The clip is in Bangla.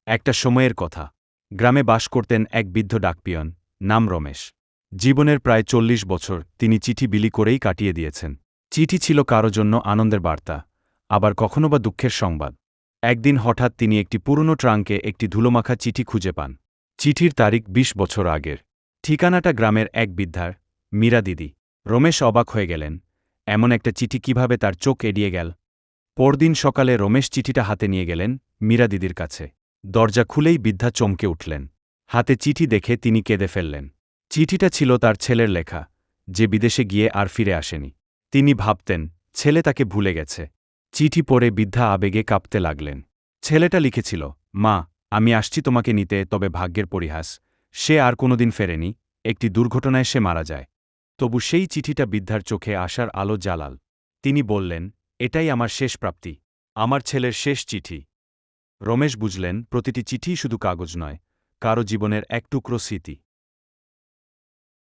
একটা সময়ের কথা। গ্রামে বাস করতেন এক বৃদ্ধ ডাকপিয়ন, নাম রমেশ। জীবনের প্রায় ৪০ বছর তিনি চিঠি বিলি করেই কাটিয়ে দিয়েছেন। চিঠি ছিল কারো জন্য আনন্দের বার্তা, আবার কখনো বা দুঃখের সংবাদ। একদিন হঠাৎ তিনি একটি পুরনো ট্রাঙ্কে একটি ধুলোমাখা চিঠি খুঁজে পান। চিঠির তারিখ ২০ বছর আগের। ঠিকানাটা গ্রামের এক বৃদ্ধার, মীরা দিদি। রমেশ অবাক হয়ে গেলেন, এমন একটা চিঠি কিভাবে তার চোখ এড়িয়ে গেল। পরদিন সকালে রমেশ চিঠিটা হাতে নিয়ে গেলেন মীরা দিদির কাছে। দরজা খুলেই বৃদ্ধা চমকে উঠলেন। হাতে চিঠি দেখে তিনি কেঁদে ফেললেন। চিঠিটা ছিল তার ছেলের লেখা, যে বিদেশে গিয়ে আর ফিরে আসেনি। তিনি ভাবতেন, ছেলে তাকে ভুলে গেছে। চিঠি পড়ে বৃদ্ধা আবেগে কাঁপতে লাগলেন। ছেলেটা লিখেছিল, মা, আমি আসছি তোমাকে নিতে, তবে ভাগ্যের পরিহাস, সে আর কোনোদিন ফেরেনি, একটি দুর্ঘটনায় সে মারা যায়। তবু সেই চিঠিটা বৃদ্ধার চোখে আশার আলো জ্বালাল। তিনি বললেন, এটাই আমার শেষ প্রাপ্তি, আমার ছেলের শেষ চিঠি। রমেশ বুঝলেন, প্রতিটি চিঠিই শুধু কাগজ নয়, কারো জীবনের এক টুকরো স্মৃতি।